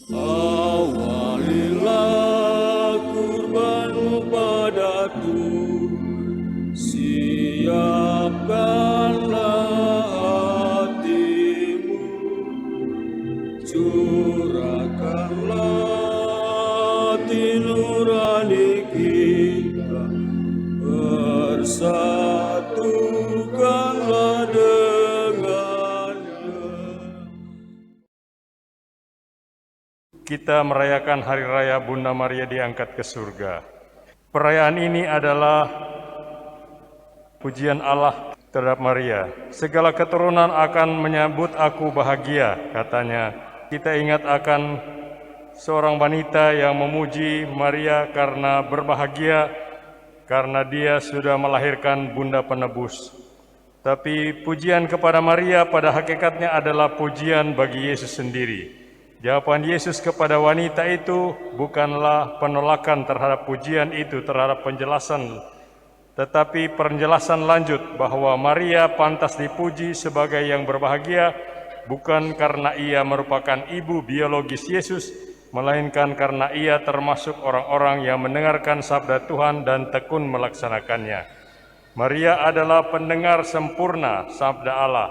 Awalilah kurbanmu padaku, siapkanlah hatimu, curahkanlah hati nurani kita, bersatukanlah dengannya. Kita merayakan Hari Raya Bunda Maria diangkat ke surga. Perayaan ini adalah pujian Allah terhadap Maria. Segala keturunan akan menyambut aku bahagia, katanya. Kita ingat akan seorang wanita yang memuji Maria karena berbahagia, karena dia sudah melahirkan Bunda Penebus. Tapi pujian kepada Maria pada hakikatnya adalah pujian bagi Yesus sendiri. Jawaban Yesus kepada wanita itu bukanlah penolakan terhadap pujian itu, terhadap penjelasan, tetapi penjelasan lanjut bahwa Maria pantas dipuji sebagai yang berbahagia bukan karena ia merupakan ibu biologis Yesus, melainkan karena ia termasuk orang-orang yang mendengarkan sabda Tuhan dan tekun melaksanakannya. Maria adalah pendengar sempurna sabda Allah,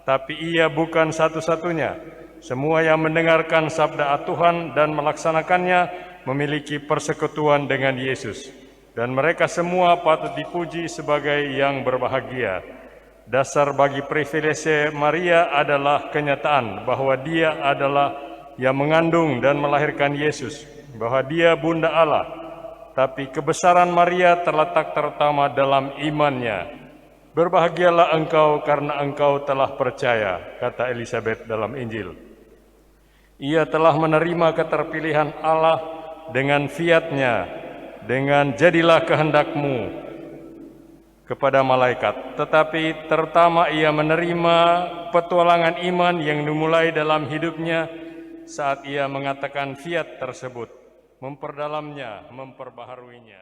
tapi ia bukan satu-satunya. Semua yang mendengarkan sabda Tuhan dan melaksanakannya memiliki persekutuan dengan Yesus, dan mereka semua patut dipuji sebagai yang berbahagia. Dasar bagi privilege Maria adalah kenyataan bahwa dia adalah yang mengandung dan melahirkan Yesus, bahwa dia Bunda Allah. Tapi kebesaran Maria terletak terutama dalam imannya. Berbahagialah engkau karena engkau telah percaya, kata Elizabeth dalam Injil. Ia telah menerima keterpilihan Allah dengan fiat-Nya, dengan jadilah kehendakmu kepada malaikat. Tetapi terutama ia menerima petualangan iman yang dimulai dalam hidupnya saat ia mengatakan fiat tersebut, memperdalamnya, memperbaharuinya.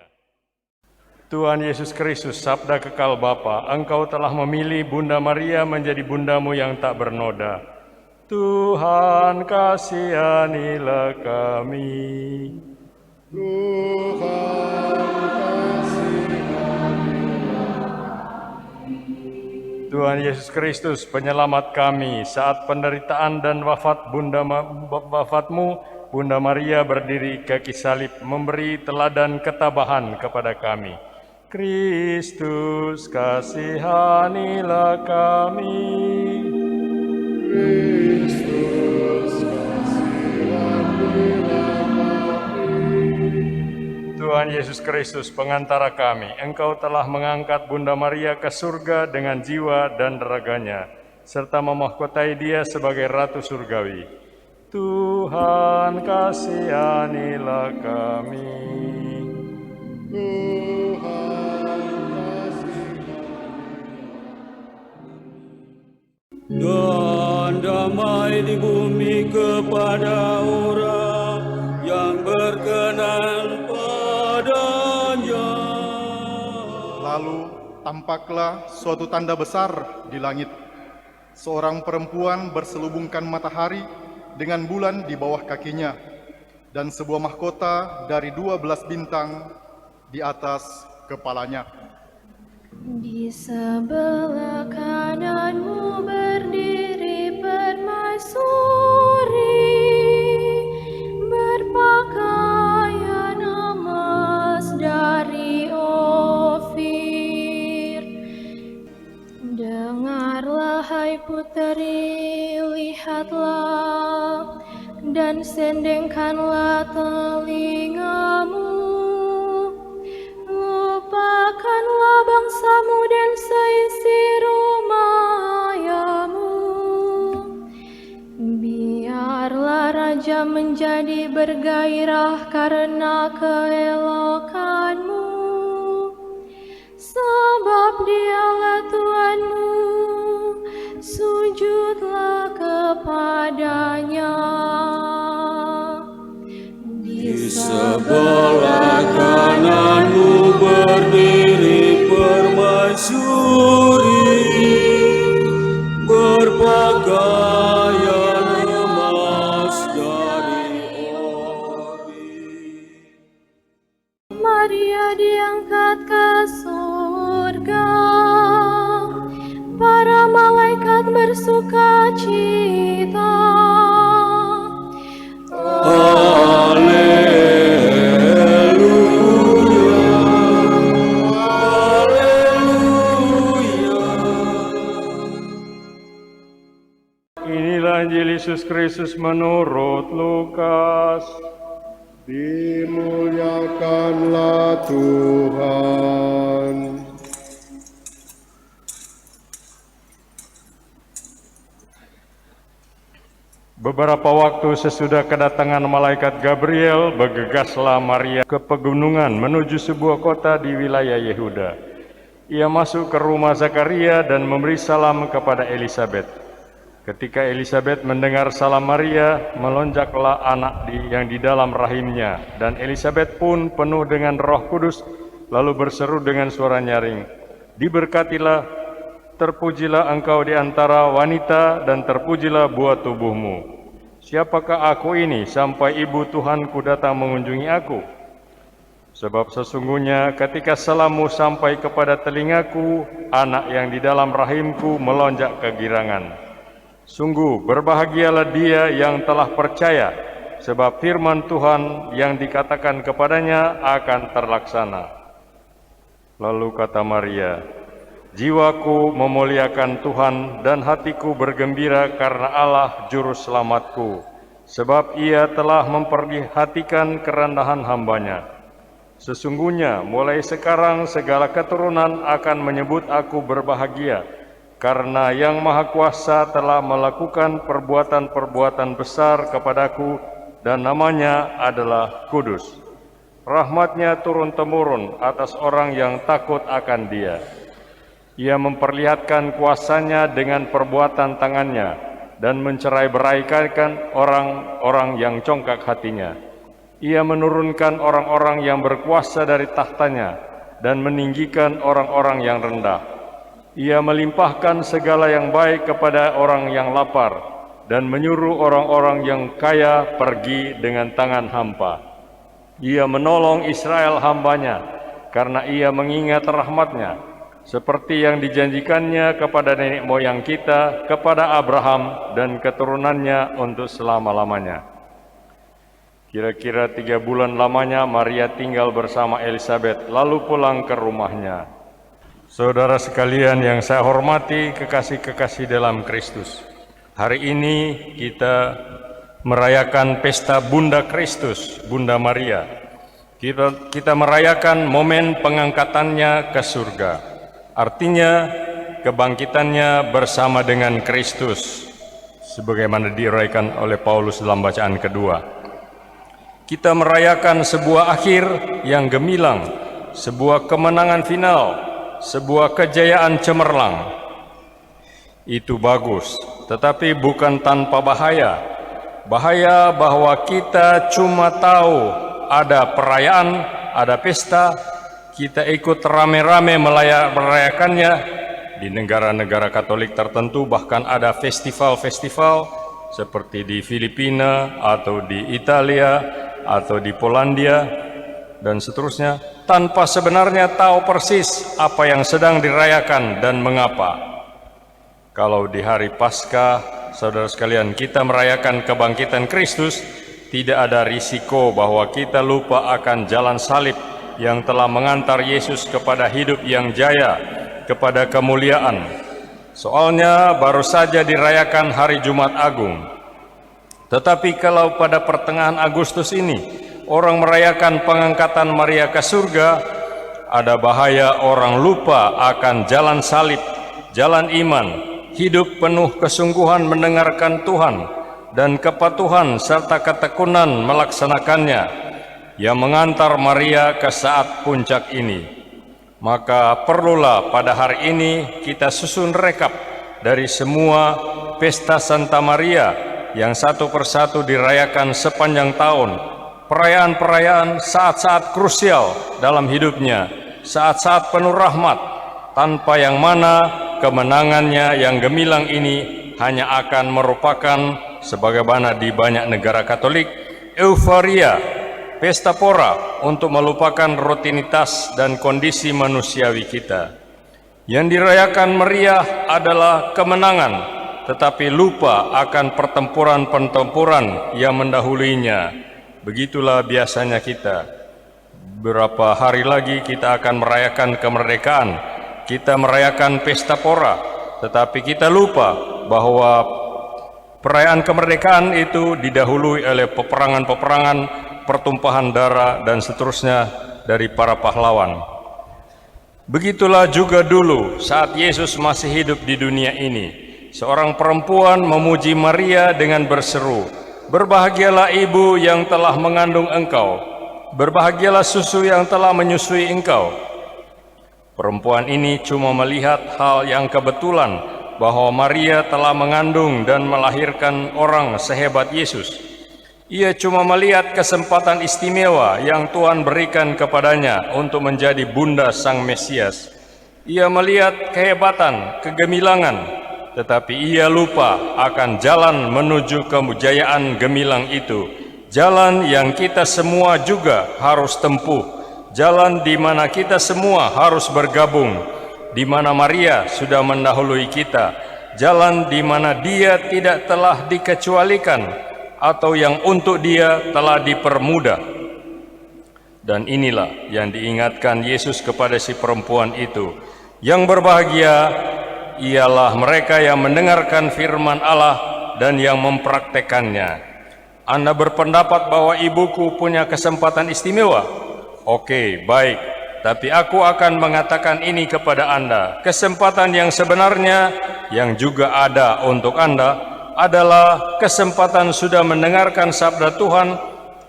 Tuhan Yesus Kristus, sabda kekal Bapa, Engkau telah memilih Bunda Maria menjadi bundamu yang tak bernoda. Tuhan kasihanilah kami. Tuhan Yesus Kristus, penyelamat kami, saat penderitaan dan wafatmu, Bunda Maria berdiri kaki salib, memberi teladan ketabahan kepada kami. Kristus, kasihanilah kami. Tuhan Yesus Kristus, pengantara kami, Engkau telah mengangkat Bunda Maria ke surga dengan jiwa dan raganya, serta memahkotai dia sebagai Ratu Surgawi. Tuhan kasihanilah kami. Dan damai di bumi kepada orang yang berkenan padanya. Lalu tampaklah suatu tanda besar di langit. Seorang perempuan berselubungkan matahari dengan bulan di bawah kakinya, dan sebuah mahkota dari 12 bintang di atas kepalanya. Di sebelah kananmu berdiri permaisuri, berpakaian emas dari Ofir. Dengarlah hai puteri, lihatlah dan sendengkanlah telingamu. Lupakanlah bangsamu dan seisi rumah ayamu. Biarlah raja menjadi bergairah karena keelokanmu, sebab dialah Tuhanmu, sujudlah kepadanya. Di sebelah kananmu berdiri permaisuri, berpakaian emas dari Maria diangkat ke surga. Para malaikat bersuka cita. Inilah Injil Yesus Kristus menurut Lukas. Dimuliakanlah Tuhan. Beberapa waktu sesudah kedatangan malaikat Gabriel, bergegaslah Maria ke pegunungan menuju sebuah kota di wilayah Yehuda. Ia masuk ke rumah Zakaria dan memberi salam kepada Elisabet. Ketika Elisabet mendengar salam Maria, melonjaklah anak yang di dalam rahimnya, dan Elisabet pun penuh dengan Roh Kudus, lalu berseru dengan suara nyaring, "Diberkatilah, terpujilah engkau di antara wanita, dan terpujilah buah tubuhmu. Siapakah aku ini sampai ibu Tuhanku datang mengunjungi aku? Sebab sesungguhnya ketika salammu sampai kepada telingaku, anak yang di dalam rahimku melonjak kegirangan. Sungguh berbahagialah dia yang telah percaya, sebab firman Tuhan yang dikatakan kepadanya akan terlaksana." Lalu kata Maria, "Jiwaku memuliakan Tuhan dan hatiku bergembira karena Allah juru selamatku, sebab ia telah memperhatikan kerendahan hambanya. Sesungguhnya mulai sekarang segala keturunan akan menyebut aku berbahagia, karena Yang Maha Kuasa telah melakukan perbuatan-perbuatan besar kepadaku, dan namanya adalah Kudus. Rahmat-Nya turun-temurun atas orang yang takut akan Dia. Ia memperlihatkan kuasa-Nya dengan perbuatan tangan-Nya, dan mencerai-beraikan orang-orang yang congkak hatinya. Ia menurunkan orang-orang yang berkuasa dari tahtanya, dan meninggikan orang-orang yang rendah. Ia melimpahkan segala yang baik kepada orang yang lapar, dan menyuruh orang-orang yang kaya pergi dengan tangan hampa. Ia menolong Israel hamba-Nya, karena ia mengingat rahmat-Nya, seperti yang dijanjikannya kepada nenek moyang kita, kepada Abraham dan keturunannya untuk selama-lamanya." Kira-kira 3 bulan lamanya Maria tinggal bersama Elisabet, lalu pulang ke rumahnya. Saudara sekalian yang saya hormati, kekasih-kekasih dalam Kristus, hari ini kita merayakan pesta Bunda Kristus, Bunda Maria. Kita merayakan momen pengangkatannya ke surga, artinya kebangkitannya bersama dengan Kristus, sebagaimana diuraikan oleh Paulus dalam bacaan kedua. Kita merayakan sebuah akhir yang gemilang, sebuah kemenangan final, sebuah kejayaan cemerlang. Itu bagus, tetapi bukan tanpa bahaya. Bahaya bahwa kita cuma tahu ada perayaan, ada pesta, kita ikut rame-rame merayakannya. Di negara-negara Katolik tertentu bahkan ada festival-festival seperti di Filipina atau di Italia atau di Polandia dan seterusnya, tanpa sebenarnya tahu persis apa yang sedang dirayakan dan mengapa. Kalau di hari Paskah, saudara sekalian, kita merayakan kebangkitan Kristus, tidak ada risiko bahwa kita lupa akan jalan salib yang telah mengantar Yesus kepada hidup yang jaya, kepada kemuliaan. Soalnya baru saja dirayakan hari Jumat Agung. Tetapi kalau pada pertengahan Agustus ini orang merayakan pengangkatan Maria ke surga, ada bahaya orang lupa akan jalan salib, jalan iman, hidup penuh kesungguhan mendengarkan Tuhan, dan kepatuhan serta ketekunan melaksanakannya, yang mengantar Maria ke saat puncak ini. Maka perlulah pada hari ini kita susun rekap dari semua pesta Santa Maria yang satu persatu dirayakan sepanjang tahun. Perayaan-perayaan saat-saat krusial dalam hidupnya, saat-saat penuh rahmat, tanpa yang mana kemenangannya yang gemilang ini hanya akan merupakan, sebagaimana di banyak negara Katolik, euforia pesta pora untuk melupakan rutinitas dan kondisi manusiawi kita. Yang dirayakan meriah adalah kemenangan, tetapi lupa akan pertempuran-pertempuran yang mendahuluinya. Begitulah biasanya kita. Beberapa hari lagi kita akan merayakan kemerdekaan. Kita merayakan pesta pora, tetapi kita lupa bahwa perayaan kemerdekaan itu didahului oleh peperangan-peperangan, pertumpahan darah, dan seterusnya dari para pahlawan. Begitulah juga dulu saat Yesus masih hidup di dunia ini. Seorang perempuan memuji Maria dengan berseru, "Berbahagialah ibu yang telah mengandung engkau, berbahagialah susu yang telah menyusui engkau." Perempuan ini cuma melihat hal yang kebetulan bahwa Maria telah mengandung dan melahirkan orang sehebat Yesus. Ia cuma melihat kesempatan istimewa yang Tuhan berikan kepadanya untuk menjadi bunda Sang Mesias. Ia melihat kehebatan, kegemilangan, tetapi ia lupa akan jalan menuju kemujayaan gemilang itu. Jalan yang kita semua juga harus tempuh. Jalan di mana kita semua harus bergabung, di mana Maria sudah mendahului kita. Jalan di mana dia tidak telah dikecualikan, atau yang untuk dia telah dipermudah. Dan inilah yang diingatkan Yesus kepada si perempuan itu. Yang berbahagia ialah mereka yang mendengarkan firman Allah dan yang mempraktekannya. Anda berpendapat bahwa ibuku punya kesempatan istimewa? Oke, baik. Tapi aku akan mengatakan ini kepada Anda. Kesempatan yang sebenarnya yang juga ada untuk Anda adalah kesempatan sudah mendengarkan sabda Tuhan,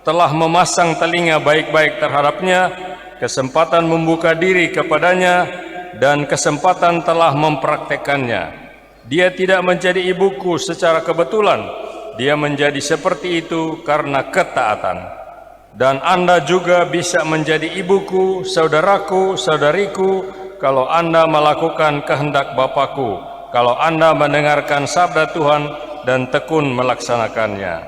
telah memasang telinga baik-baik terhadapnya, kesempatan membuka diri kepadanya, dan kesempatan telah mempraktekannya. Dia tidak menjadi ibuku secara kebetulan, dia menjadi seperti itu karena ketaatan. Dan Anda juga bisa menjadi ibuku, saudaraku, saudariku, kalau Anda melakukan kehendak Bapakku, kalau Anda mendengarkan sabda Tuhan dan tekun melaksanakannya.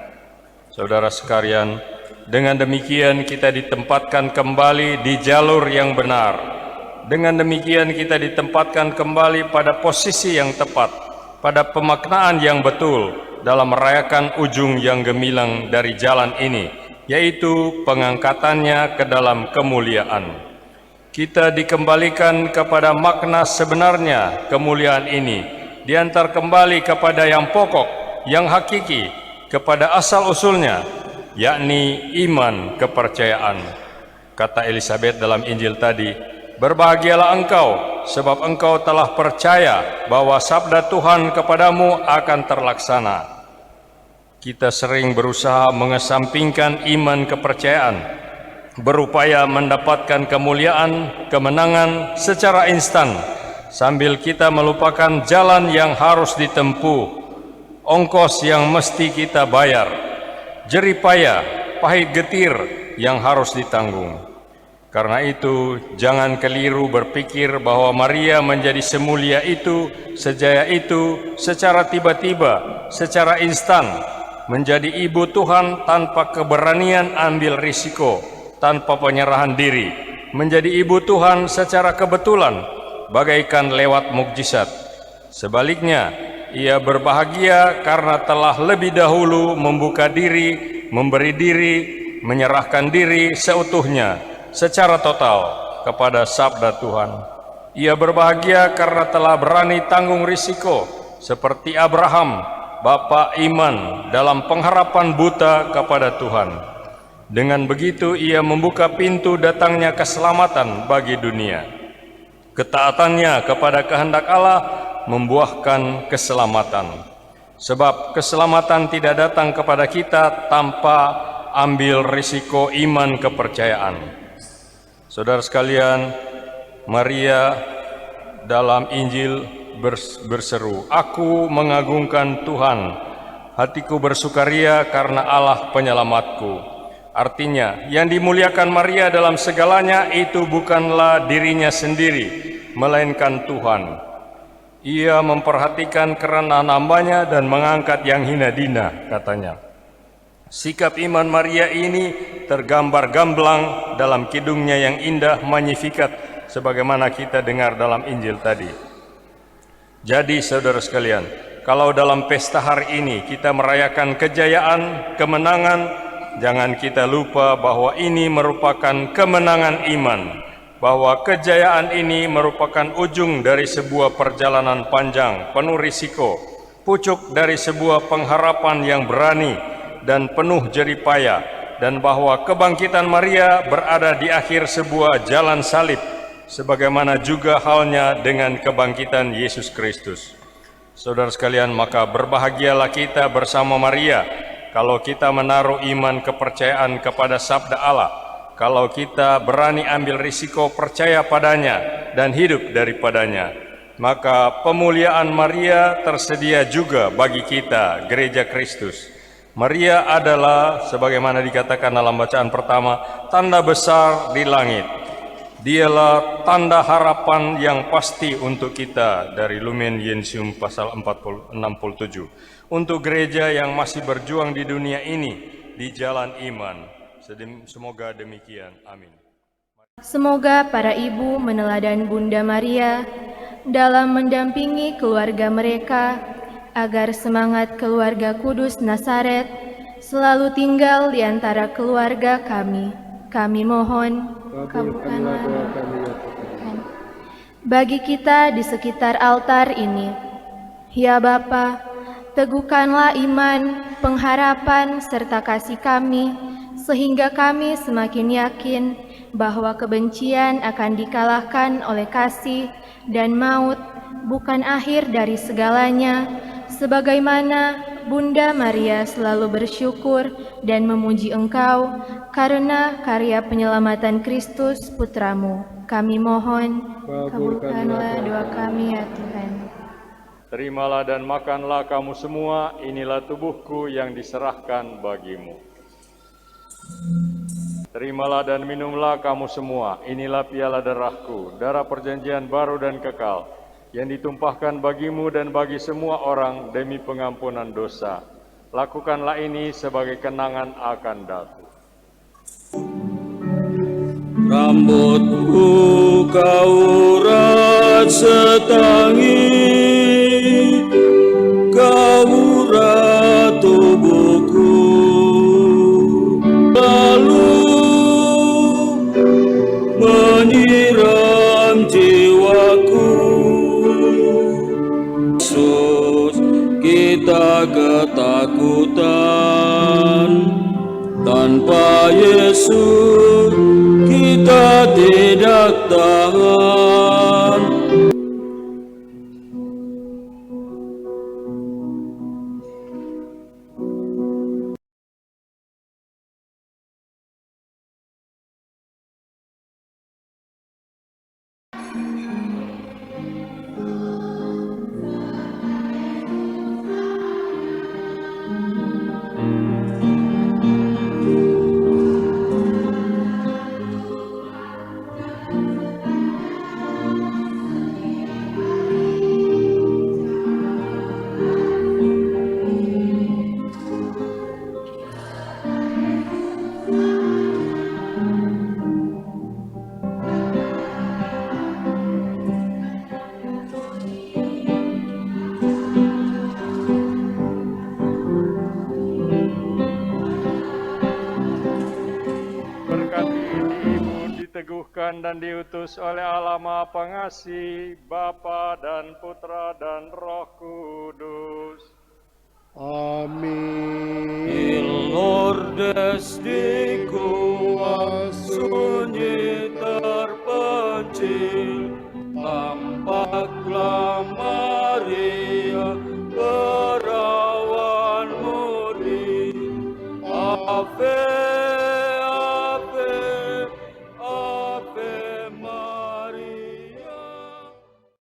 Saudara sekalian, dengan demikian kita ditempatkan kembali di jalur yang benar. Dengan demikian kita ditempatkan kembali pada posisi yang tepat, pada pemaknaan yang betul dalam merayakan ujung yang gemilang dari jalan ini, yaitu pengangkatannya ke dalam kemuliaan. Kita dikembalikan kepada makna sebenarnya kemuliaan ini, diantar kembali kepada yang pokok, yang hakiki, kepada asal-usulnya, yakni iman kepercayaan. Kata Elizabeth dalam Injil tadi, "Berbahagialah engkau, sebab engkau telah percaya bahwa sabda Tuhan kepadamu akan terlaksana." Kita sering berusaha mengesampingkan iman kepercayaan, berupaya mendapatkan kemuliaan, kemenangan secara instan, sambil kita melupakan jalan yang harus ditempuh, ongkos yang mesti kita bayar, jerih payah, pahit getir yang harus ditanggung. Karena itu, jangan keliru berpikir bahwa Maria menjadi semulia itu, sejaya itu, secara tiba-tiba, secara instan, menjadi ibu Tuhan tanpa keberanian ambil risiko, tanpa penyerahan diri, menjadi ibu Tuhan secara kebetulan, bagaikan lewat mukjizat. Sebaliknya, ia berbahagia karena telah lebih dahulu membuka diri, memberi diri, menyerahkan diri seutuhnya, secara total kepada sabda Tuhan. Ia berbahagia karena telah berani tanggung risiko, seperti Abraham, bapa iman, dalam pengharapan buta kepada Tuhan. Dengan begitu ia membuka pintu datangnya keselamatan bagi dunia. Ketaatannya kepada kehendak Allah membuahkan keselamatan. Sebab keselamatan tidak datang kepada kita tanpa ambil risiko iman kepercayaan. Saudara sekalian, Maria dalam Injil berseru, "Aku mengagungkan Tuhan, hatiku bersukaria karena Allah penyelamatku." Artinya, yang dimuliakan Maria dalam segalanya itu bukanlah dirinya sendiri, melainkan Tuhan. Ia memperhatikan kerendahan hambanya dan mengangkat yang hina dina, katanya. Sikap iman Maria ini tergambar gamblang dalam kidungnya yang indah Magnificat sebagaimana kita dengar dalam Injil tadi. Jadi saudara sekalian, kalau dalam pesta hari ini kita merayakan kejayaan, kemenangan, jangan kita lupa bahwa ini merupakan kemenangan iman, bahwa kejayaan ini merupakan ujung dari sebuah perjalanan panjang, penuh risiko, pucuk dari sebuah pengharapan yang berani dan penuh jerih payah, dan bahwa kebangkitan Maria berada di akhir sebuah jalan salib, sebagaimana juga halnya dengan kebangkitan Yesus Kristus. Saudara sekalian, maka berbahagialah kita bersama Maria kalau kita menaruh iman kepercayaan kepada sabda Allah, kalau kita berani ambil risiko percaya padanya dan hidup daripadanya. Maka pemuliaan Maria tersedia juga bagi kita, Gereja Kristus. Maria adalah, sebagaimana dikatakan dalam bacaan pertama, tanda besar di langit. Dialah tanda harapan yang pasti untuk kita dari Lumen Gentium pasal 67. Untuk gereja yang masih berjuang di dunia ini, di jalan iman. Semoga demikian. Amin. Semoga para ibu meneladan Bunda Maria dalam mendampingi keluarga mereka, agar semangat keluarga kudus Nazaret selalu tinggal di antara keluarga kami. Kami mohon, kabulkanlah doa kami ya Tuhan. Bagi kita di sekitar altar ini, ya Bapa, teguhkanlah iman, pengharapan, serta kasih kami, sehingga kami semakin yakin bahwa kebencian akan dikalahkan oleh kasih, dan maut bukan akhir dari segalanya, sebagaimana Bunda Maria selalu bersyukur dan memuji Engkau karena karya penyelamatan Kristus Putramu. Kami mohon, kabulkanlah doa kami ya Tuhan. Terimalah dan makanlah kamu semua, inilah tubuhku yang diserahkan bagimu. Terimalah dan minumlah kamu semua, inilah piala darahku, darah perjanjian baru dan kekal, yang ditumpahkan bagimu dan bagi semua orang demi pengampunan dosa. Lakukanlah ini sebagai kenangan akan daku. Rambutku kau urat setangis, kau urat tubuhku, lalu menyiram jiwaku. Yesus, kita ketakutan, tanpa Yesus kita tidak tahan. Diteguhkan dan diutus oleh Allah Maha Pengasih, Bapa dan Putra dan Roh Kudus. Amin. Il Lourdes di gua sunyi terpencil, tampaklah Maria perawan murni. Ave